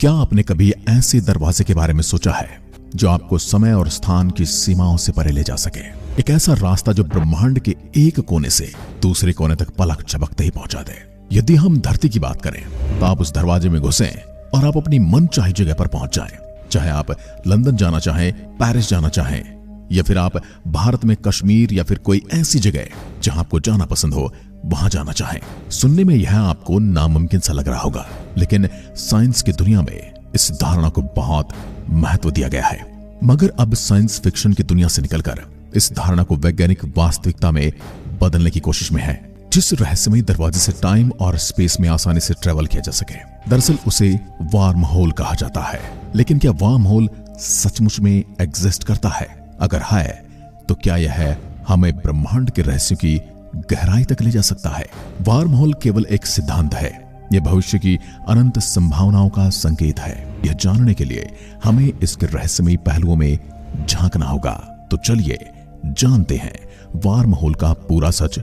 क्या आपने कभी ऐसे दरवाजे के बारे में सोचा है जो आपको समय और स्थान की सीमाओं से परे ले जा सके? एक ऐसा रास्ता जो ब्रह्मांड के एक कोने से दूसरे कोने तक पलक झपकते ही पहुंचा दे। यदि हम धरती की बात करें तो आप उस दरवाजे में घुसें और आप अपनी मनचाही जगह पर पहुंच जाएं। चाहे आप लंदन जाना चाहें, पेरिस जाना चाहें, या फिर आप भारत में कश्मीर या फिर कोई ऐसी जगह जहां आपको जाना पसंद हो वहां जाना चाहें। सुनने में यह आपको नामुमकिन सा लग रहा होगा, लेकिन साइंस की दुनिया में इस धारणा को बहुत महत्व दिया गया है। मगर अब साइंस फिक्शन की दुनिया से निकलकर इस धारणा को वैज्ञानिक वास्तविकता में बदलने की कोशिश में है, जिस रहस्यमयी दरवाजे से टाइम और स्पेस में आसानी से ट्रेवल किया जा सके। दरअसल उसे वार्म होल कहा जाता है। लेकिन क्या वार्म होल सचमुच में एग्जिस्ट करता है? अगर है तो क्या यह हमें ब्रह्मांड के रहस्यों की गहराई तक ले जा सकता है? वार्म होल केवल एक सिद्धांत है, यह भविष्य की अनंत संभावनाओं का संकेत है। यह जानने के लिए हमें इसके रहस्यमयी पहलुओं में झांकना होगा। तो चलिए जानते हैं वार्म होल का पूरा सच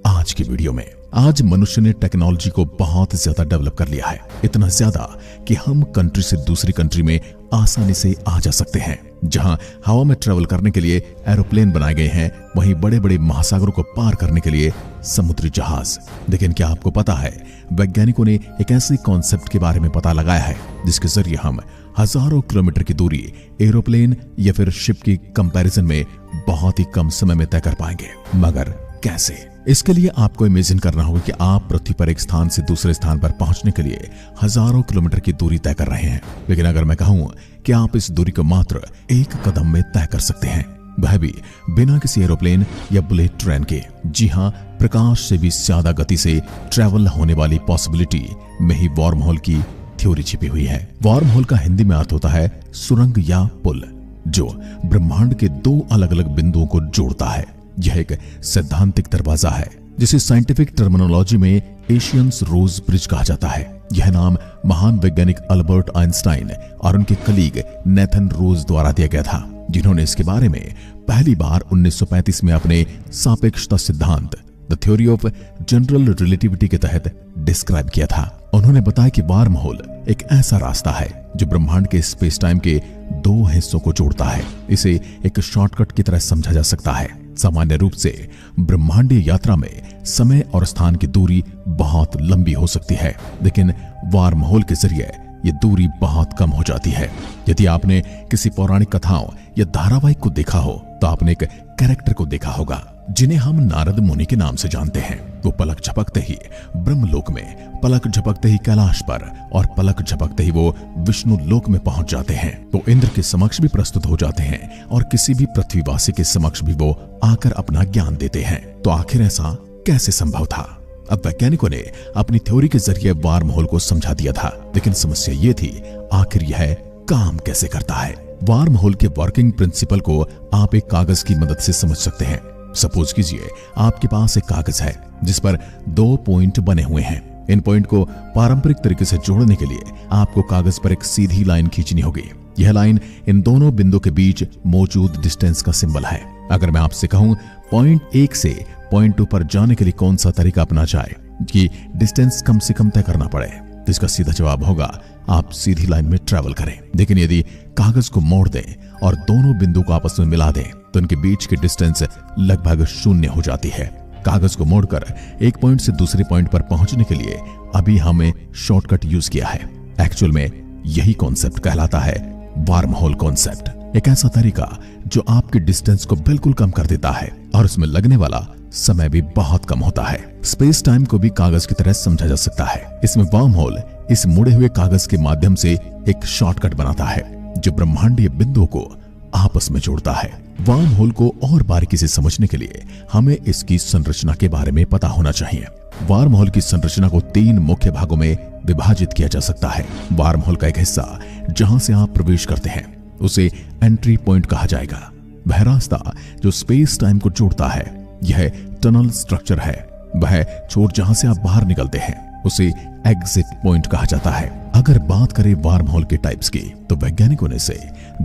आज की वीडियो में। आज मनुष्य ने टेक्नोलॉजी को बहुत ज्यादा डेवलप कर लिया है, इतना ज्यादा कि हम कंट्री से दूसरी कंट्री में आसानी से आ जा सकते हैं। जहां हवा में ट्रेवल करने के लिए एरोप्लेन बनाए गए हैं, वहीं बड़े बड़े महासागरों को पार करने के लिए समुद्री जहाज। लेकिन क्या आपको पता है, वैज्ञानिकों ने एक ऐसे कॉन्सेप्ट के बारे में पता लगाया है जिसके जरिए हम हजारों किलोमीटर की दूरी एरोप्लेन या फिर शिप की कंपैरिजन में बहुत ही कम समय में तय कर पाएंगे। मगर कैसे? इसके लिए आपको इमेजिन करना होगा कि आप पृथ्वी पर एक स्थान से दूसरे स्थान पर पहुंचने के लिए हजारों किलोमीटर की दूरी तय कर रहे हैं। लेकिन अगर मैं कहूं कि आप इस दूरी को मात्र एक कदम में तय कर सकते हैं, वह भी बिना किसी एरोप्लेन या बुलेट ट्रेन के। जी हां, प्रकाश से भी ज्यादा गति से ट्रेवल होने वाली पॉसिबिलिटी में ही वार्म होल की थ्योरी छिपी हुई है। वार्म होल का हिंदी में अर्थ होता है सुरंग या पुल, जो ब्रह्मांड के दो अलग अलग बिंदुओं को जोड़ता है। यह एक सैद्धांतिक दरवाजा है जिसे साइंटिफिक टर्मिनोलॉजी में एशियंस रोज ब्रिज कहा जाता है। यह नाम महान वैज्ञानिक अल्बर्ट आइंस्टाइन और उनके कलीग नेथन रोज द्वारा दिया गया था, जिन्होंने इसके बारे में पहली बार 1935 में अपने सापेक्षता सिद्धांत the theory of general relativity के तहत डिस्क्राइब किया था। उन्होंने बताया कि वार्म होल एक ऐसा रास्ता है जो ब्रह्मांड के स्पेस टाइम के दो हिस्सों को जोड़ता है। इसे एक शॉर्टकट की तरह समझा जा सकता है। सामान्य रूप से ब्रह्मांडीय यात्रा में समय और स्थान की दूरी बहुत लंबी हो सकती है, लेकिन वार्म होल के जरिए ये दूरी बहुत कम हो जाती है। यदि आपने किसी पौराणिक कथाओं या धारावाहिक को देखा हो तो आपने एक कैरेक्टर को देखा होगा जिन्हें हम नारद मुनि के नाम से जानते हैं। वो पलक झपकते ही ब्रह्मलोक में, पलक झपकते ही कैलाश पर और पलक झपकते ही वो विष्णु लोक में पहुंच जाते हैं। वो इंद्र के समक्ष भी प्रस्तुत हो जाते हैं और किसी भी पृथ्वीवासी के समक्ष भी वो आकर अपना ज्ञान देते हैं। तो आखिर ऐसा कैसे संभव था? अब वैज्ञानिकों ने अपनी थ्योरी के जरिए वार्म होल को समझा दिया था, लेकिन समस्या ये थी आखिर यह काम कैसे करता है। वार्म होल के वर्किंग प्रिंसिपल को आप एक कागज की मदद से समझ सकते हैं। सपोज कीजिए आपके पास एक कागज है जिस पर 2 पॉइंट बने हुए हैं। इन पॉइंट को पारंपरिक तरीके से जोड़ने के लिए आपको कागज पर एक सीधी लाइन खींचनी होगी। यह लाइन इन दोनों बिंदुओं के बीच मौजूद डिस्टेंस का सिंबल है। अगर मैं आपसे कहूं पॉइंट 1 से पॉइंट 2 पर जाने के लिए कौन सा तरीका अपना जाए कि डिस्टेंस कम से कम तय करना पड़े, तो इसका सीधा जवाब होगा आप सीधी लाइन में ट्रेवल करें। लेकिन यदि कागज को मोड़ दें और दोनों बिंदु को आपस में मिला दें तो इनके बीच की डिस्टेंस लगभग 0 हो जाती है। कागज को मोड़कर एक पॉइंट से दूसरे पॉइंट पर पहुंचने के लिए अभी हमें शॉर्टकट यूज किया है। एक्चुअल में यही कॉन्सेप्ट कहलाता है वार्म होल कॉन्सेप्ट। एक ऐसा तरीका जो आपके डिस्टेंस को बिल्कुल कम कर देता है और उसमें लगने वाला समय भी बहुत कम होता है। स्पेस टाइम को भी कागज की तरह समझा जा सकता है। इसमें वार्म होल इस मुड़े हुए कागज के माध्यम से एक शॉर्टकट बनाता है जो ब्रह्मांडीय बिंदुओं को आपस में जोड़ता है। वार्म होल को और बारीकी से समझने के लिए हमें इसकी संरचना के बारे में पता होना चाहिए। वार्म होल की संरचना को 3 मुख्य भागों में विभाजित किया जा सकता है। वार्म होल का एक हिस्सा जहां से आप प्रवेश करते हैं उसे एंट्री पॉइंट कहा जाएगा। वह रास्ता जो स्पेस टाइम को जोड़ता है यह टनल स्ट्रक्चर है। वह छोर जहां से आप बाहर निकलते हैं उसे एग्जिट पॉइंट कहा जाता है। अगर बात करें वार्म होल के टाइप्स की तो वैज्ञानिकों ने इसे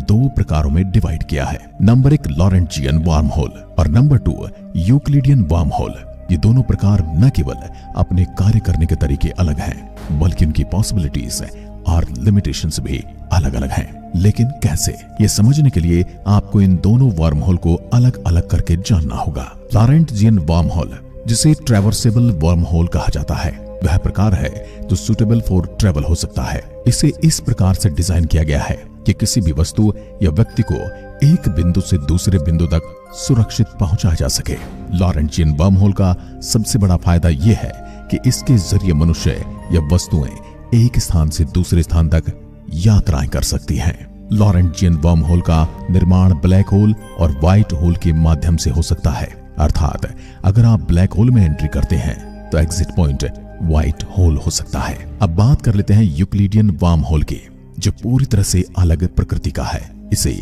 2 प्रकारों में डिवाइड किया है। नंबर 1 लॉरेंटियन वार्म होल और नंबर 2 यूक्लिडियन वार्म होल। ये दोनों प्रकार न केवल अपने कार्य करने के तरीके अलग हैं, बल्कि उनकी पॉसिबिलिटीज और लिमिटेशंस भी अलग अलग हैं। लेकिन कैसे, ये समझने के लिए आपको इन दोनों वर्म होल को अलग अलग करके जानना होगा। लॉरेंटिजियन वर्म होल, जिसे ट्रैवर्सेबल वर्म होल कहा जाता है, वह प्रकार है जो सुटेबल फॉर ट्रेवल हो सकता है। इसे इस प्रकार से डिजाइन किया गया है कि किसी भी वस्तु या व्यक्ति को एक बिंदु से दूसरे बिंदु तक सुरक्षित पहुंचाया जा सके। लॉरेंटिजियन वर्म होल का सबसे बड़ा फायदा यह है कि इसके जरिए मनुष्य या वस्तुएं एक स्थान से दूसरे स्थान तक यात्राएं कर सकती हैं। लॉरेंटिजियन वर्म होल का निर्माण ब्लैक होल और व्हाइट होल के माध्यम से हो सकता है, अर्थात अगर आप ब्लैक होल में एंट्री करते हैं तो एग्जिट पॉइंट व्हाइट होल हो सकता है। अब बात कर लेते हैं यूक्लिडियन वर्म होल की, जो पूरी तरह से अलग प्रकृति का है। इसे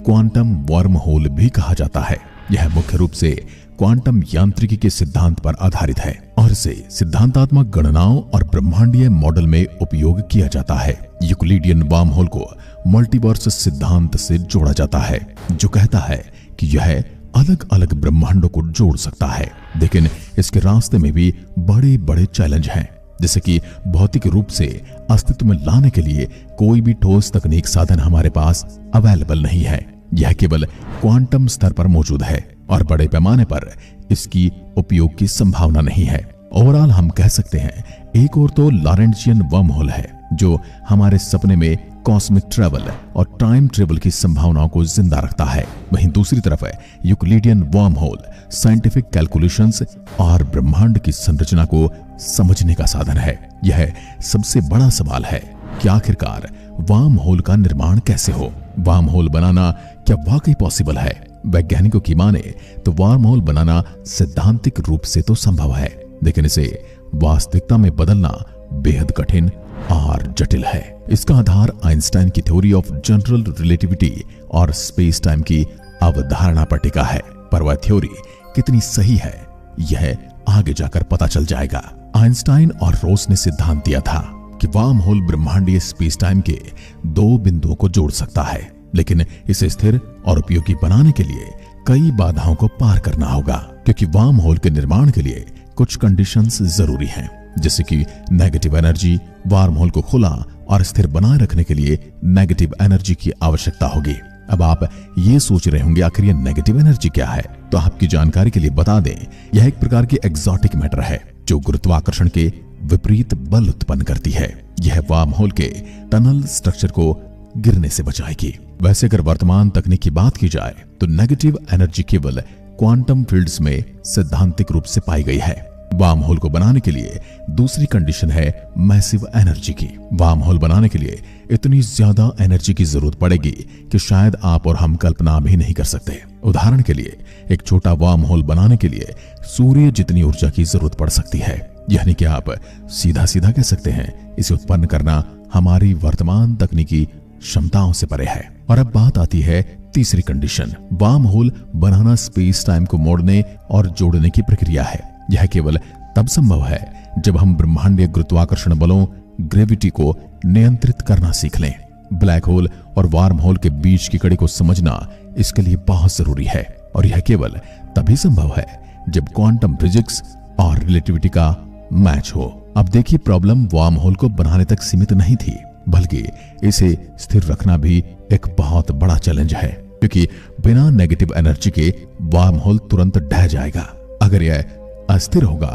क्वांटम वर्म होल भी कहा जाता है। यह मुख्य रूप से क्वांटम यांत्रिकी के सिद्धांत पर आधारित है और इसे सिद्धांतात्मक गणनाओं और ब्रह्मांडीय मॉडल में उपयोग किया जाता है। यूक्लिडियन वर्म होल को मल्टीवर्स सिद्धांत से जोड़ा जाता है, जो कहता है कि यह अलग अलग ब्रह्मांडों को जोड़ सकता है। लेकिन इसके रास्ते में भी बड़े बड़े चैलेंज हैं, जैसे कि भौतिक रूप से अस्तित्व में लाने के लिए कोई भी ठोस तकनीक साधन हमारे पास अवेलेबल नहीं है। यह केवल क्वांटम स्तर पर मौजूद है और बड़े पैमाने पर इसकी उपयोग की संभावना नहीं है। ओवरऑल हम कह सकते हैं, एक और तो लॉरेंटिजियन वर्म होल है जो हमारे सपने में कॉस्मिक ट्रेवल और टाइम ट्रेवल की संभावनाओं को जिंदा रखता है। वहीं दूसरी तरफ है Euclidean worm hole scientific calculations और ब्रह्मांड की संरचना को समझने का साधन है। यह सबसे बड़ा सवाल है कि आखिरकार वर्म होल का निर्माण कैसे हो। वर्म होल बनाना क्या वाकई पॉसिबल है? वैज्ञानिकों की माने तो वर्म होल बनाना सैद्धांतिक रूप से तो संभव है, लेकिन इसे वास्तविकता में बदलना बेहद कठिन और जटिल है। इसका आधार आइंस्टाइन की थ्योरी ऑफ जनरल रिलेटिविटी और स्पेस टाइम की अवधारणा पर टिका है, पर वह थ्योरी कितनी सही है यह आगे जाकर पता चल जाएगा। आइंस्टाइन और रोस ने सिद्धांत दिया था कि वर्म होल ब्रह्मांडीय स्पेस टाइम के दो बिंदुओं को जोड़ सकता है, लेकिन इसे स्थिर और उपयोगी बनाने के लिए कई बाधाओं को पार करना होगा, क्योंकि वर्म होल के निर्माण के लिए कुछ कंडीशंस जरूरी हैं, जैसे कि नेगेटिव एनर्जी। वर्म होल को खुला और स्थिर बनाए रखने के लिए नेगेटिव एनर्जी की आवश्यकता होगी। अब आप ये सोच रहे होंगे आखिर ये नेगेटिव एनर्जी क्या है? तो आपकी जानकारी के लिए बता दें, यह एक प्रकार की एक्सोटिक मैटर है जो गुरुत्वाकर्षण के विपरीत बल उत्पन्न करती है। यह वर्म होल के टनल स्ट्रक्चर को गिरने से बचाएगी। वैसे अगर वर्तमान तकनीक की बात की जाए तो नेगेटिव एनर्जी केवल क्वांटम फील्ड्स में सैद्धांतिक रूप से पाई गई है। वर्म होल को बनाने के लिए दूसरी कंडीशन है मैसिव एनर्जी की। वर्म होल बनाने के लिए इतनी ज्यादा एनर्जी की जरूरत पड़ेगी कि शायद आप और हम कल्पना भी नहीं कर सकते। उदाहरण के लिए एक छोटा वर्म होल बनाने के लिए सूर्य जितनी ऊर्जा की जरूरत पड़ सकती है, यानी कि आप सीधा सीधा कह सकते हैं इसे उत्पन्न करना हमारी वर्तमान तकनीकी क्षमताओं से परे है। और अब बात आती है तीसरी कंडीशन। वर्म होल बनाना स्पेस टाइम को मोड़ने और जोड़ने की प्रक्रिया है। यह केवल तब संभव है जब हम ब्रह्मांडीय गुरुत्वाकर्षण बलों ग्रेविटी को नियंत्रित करना सीख लें। ब्लैक होल और वर्म होल के बीच की कड़ी को समझना इसके लिए बहुत जरूरी है, और यह केवल तभी संभव है जब क्वांटम फिजिक्स और रिलेटिविटी का मैच हो। अब देखिए, प्रॉब्लम वर्म होल को बनाने तक सीमित नहीं थी, बल्कि इसे स्थिर रखना भी एक बहुत बड़ा चैलेंज है, क्योंकि बिना नेगेटिव एनर्जी के वर्म होल तुरंत ढह जाएगा। अगर यह अस्थिर होगा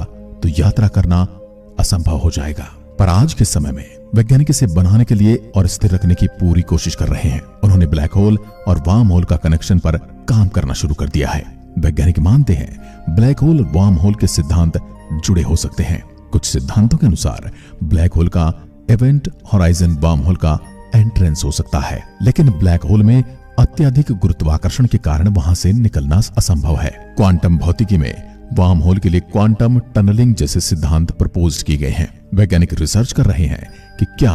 तो यात्रा करना असंभव हो जाएगा। पर आज के समय में वैज्ञानिक इसे बनाने के लिए और स्थिर रखने की पूरी कोशिश कर रहे हैं। उन्होंने ब्लैक होल और वर्म होल का कनेक्शन पर काम करना शुरू कर दिया है। वैज्ञानिक मानते हैं ब्लैक होल और वर्म होल के सिद्धांत जुड़े हो सकते हैं। कुछ सिद्धांतों के अनुसार ब्लैक होल का इवेंट होराइजन वर्म होल का एंट्रेंस हो सकता है, लेकिन ब्लैक होल में अत्यधिक गुरुत्वाकर्षण के कारण वहां से निकलना असंभव है। क्वांटम भौतिकी में वर्म होल के लिए क्वांटम टनलिंग जैसे सिद्धांत प्रपोज किए गए हैं। वैज्ञानिक रिसर्च कर रहे हैं कि क्या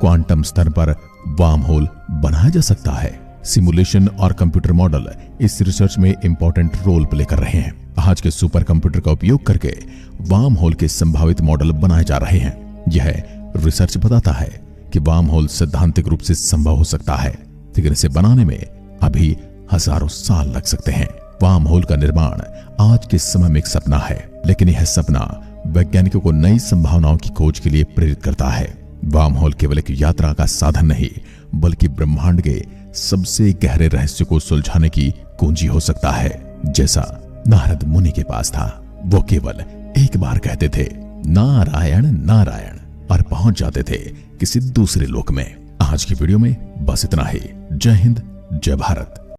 क्वांटम स्तर पर वर्म होल बनाया जा सकता है। सिमुलेशन और कंप्यूटर मॉडल इस रिसर्च में इंपॉर्टेंट रोल प्ले कर रहे हैं। आज के सुपर कंप्यूटर का उपयोग करके वर्म होल के संभावित मॉडल बनाए जा रहे हैं। यह रिसर्च बताता है कि वर्म होल सैद्धांतिक रूप से संभव हो सकता है, लेकिन इसे बनाने में अभी हजारों साल लग सकते हैं। वर्म होल का निर्माण आज के समय में एक सपना है, लेकिन यह सपना वैज्ञानिकों को नई संभावनाओं की खोज के लिए प्रेरित करता है। वार्म होल केवल एक यात्रा का साधन नहीं, बल्कि ब्रह्मांड के सबसे गहरे रहस्य को सुलझाने की कुंजी हो सकता है। जैसा नारद मुनि के पास था, वो केवल एक बार कहते थे नारायण नारायण और पहुंच जाते थे किसी दूसरे लोक में। आज की वीडियो में बस इतना ही। जय हिंद, जय भारत।